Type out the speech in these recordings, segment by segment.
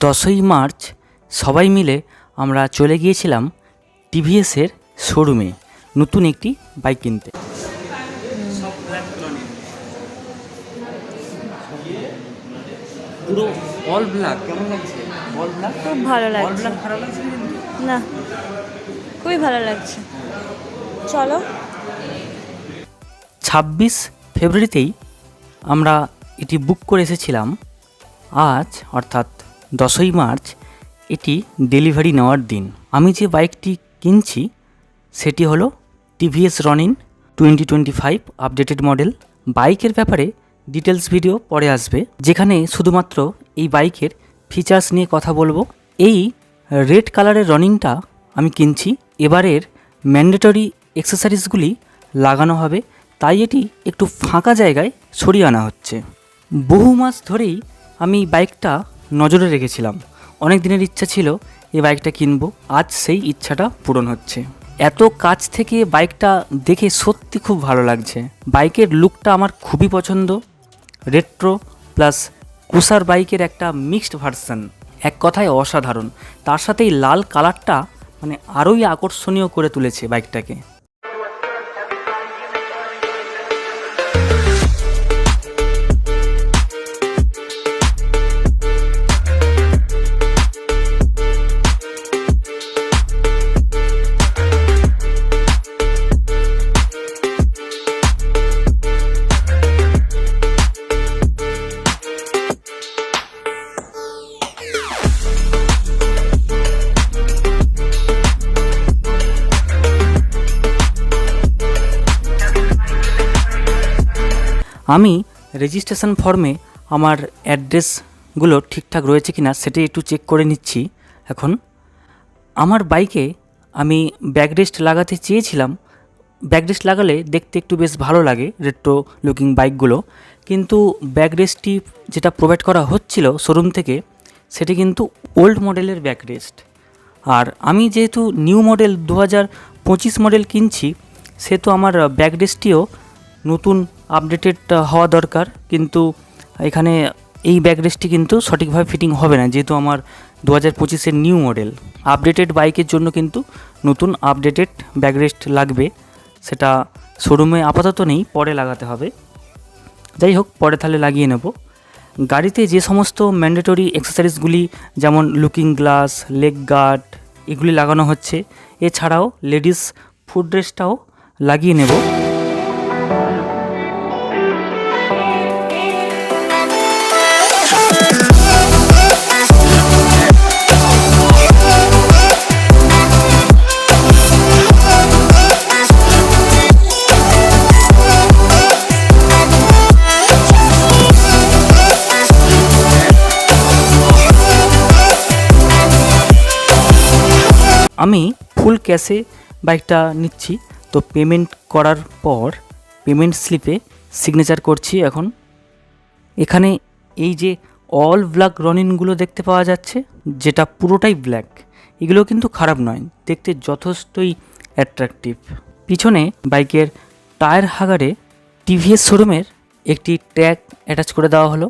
10ই March সবাই মিলে আমরা চলে গিয়েছিলাম টিভিএসের শোরুমে নতুন একটি বাইক কিনতে। পুরো অল ব্ল্যাক, কেমন লাগছে? অল ব্ল্যাক খুব ভালো অল লাগছে। ব্ল্যাক খারাপ লাগছে না, খুবই ভালো লাগছে। চলো। 26 ফেব্রুয়ারিতেই আমরা এটি বুক করে এসেছিলাম। আজ অর্থাৎ 10ই মার্চ এটি ডেলিভারি নেওয়ার দিন। আমি যে বাইকটি কিনছি সেটি হলো টিভিএস রনিন 2025 আপডেটেড মডেল। বাইকের ব্যাপারে ডিটেলস ভিডিও পরে আসবে, যেখানে শুধুমাত্র এই বাইকের ফিচার্স নিয়ে কথা বলবো। এই রেড কালারের রনিংটা আমি কিনছি। এবারের ম্যান্ডেটরি অ্যাক্সেসরিজগুলি লাগানো হবে, তাই এটি একটু ফাঁকা জায়গায় সরিয়ে আনা হচ্ছে। বহু মাস ধরেই আমি বাইকটা নজরে রেখেছিলাম। অনেক দিনের ইচ্ছা ছিল এই বাইকটা কিনবো, আজ সেই ইচ্ছাটা পূরণ হচ্ছে। এত কাছ থেকে বাইকটা দেখে সত্যি খুব ভালো লাগছে। বাইকের লুকটা আমার খুবই পছন্দ। রেট্রো প্লাস কুসার বাইকের একটা মিক্সড ভার্সন, এক কথায় অসাধারণ। তার সাথে এই লাল কালারটা মানে আরোই আকর্ষণীয় করে তুলেছে বাইকটাকে। আমি রেজিস্ট্রেশন ফর্মে আমার অ্যাড্রেসগুলো ঠিকঠাক রয়েছে কিনা সেটাই একটু চেক করে নিচ্ছি। এখন আমার বাইকে আমি ব্যাকরেস্ট লাগাতে চেয়েছিলাম। ব্যাকরেস্ট লাগালে দেখতে একটু বেশ ভালো লাগে রেট্রো লুকিং বাইকগুলো, কিন্তু ব্যাকরেস্টটি যেটা প্রোভাইড করা হচ্ছিল শোরুম থেকে সেটি কিন্তু ওল্ড মডেলের ব্যাকরেস্ট। আর আমি যেহেতু নিউ মডেল 2025 মডেল কিনছি, সেহেতু আমার ব্যাকরেস্টটিও নতুন আপডেটেড হওয়া দরকার। কিন্তু এখানে এই ব্যাকরেস্টটি কিন্তু সঠিকভাবে ফিটিং হবে না, যেহেতু আমার 2025-এর নিউ মডেল। আপডেটেড বাইকের জন্য কিন্তু নতুন আপডেটেড ব্যাকরেস্ট লাগবে, সেটা শোরুমে আপাতত নেই, পরে লাগাতে হবে। যাই হোক, পরে তাহলে লাগিয়ে নেব। গাড়িতে যে সমস্ত ম্যান্ডেটরি অ্যাক্সেসরিজগুলি যেমন লুকিং গ্লাস, লেগ গার্ড এগুলি লাগানো হচ্ছে, এছাড়াও লেডিস ফুট রেস্টটাও লাগিয়ে নেব। আমি ফুল ক্যাশে বাইকটা নিচ্ছি, তো পেমেন্ট করার পর পেমেন্ট স্লিপে সিগনেচার করছি। এখন এখানে এই যে অল ব্ল্যাক রনিনগুলো দেখতে পাওয়া যাচ্ছে, যেটা পুরোটাই ব্ল্যাক, এগুলো কিন্তু খারাপ নয়, দেখতে যথেষ্টই অ্যাট্রাকটিভ। পিছনে বাইকের টায়ার হাগারে টিভিএস শোরুমের একটি ট্যাগ অ্যাটাচ করে দেওয়া হলো,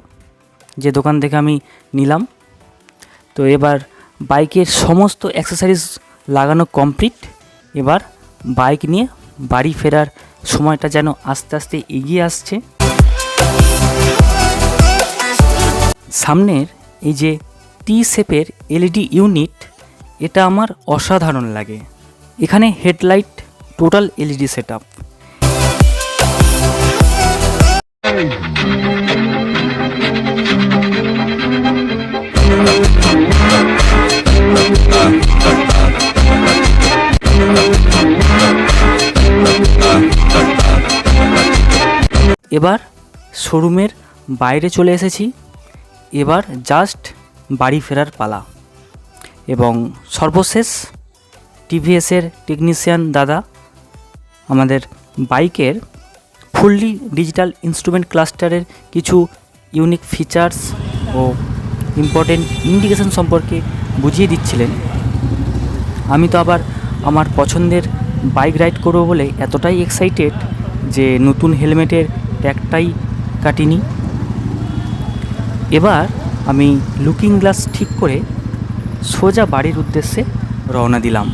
যে দোকান থেকে আমি নিলাম। তো এবার বাইকের সমস্ত অ্যাক্সেসরিজ লাগানো কমপ্লিট। এবার বাইক নিয়ে বাড়ি ফেরার সময়টা যেন আস্তে আস্তে এগিয়ে আসছে। সামনের এই যে টি শেপের এলইডি ইউনিট, এটা আমার অসাধারণ লাগে। এখানে হেডলাইট টোটাল এলইডি সেটআপ। এবার শোরুমের বাইরে চলে এসেছি, এবার জাস্ট বাড়ি ফেরার পালা। এবং সর্বশেষ টিভিএসের টেকনিশিয়ান দাদা আমাদের বাইকের ফুললি ডিজিটাল ইনস্ট্রুমেন্ট ক্লাস্টারের কিছু ইউনিক ফিচার্স ও ইম্পর্টেন্ট ইন্ডিকেশন সম্পর্কে বুঝিয়ে দিচ্ছিলেন। আমি তো আবার আমার পছন্দের বাইক রাইড করব বলে এতটাই এক্সাইটেড যে নতুন হেলমেটের ট্যাগটাই কাটিনি। এবার আমি লুকিং গ্লাস ঠিক করে সোজা বাড়ির উদ্দেশ্যে রওনা দিলাম।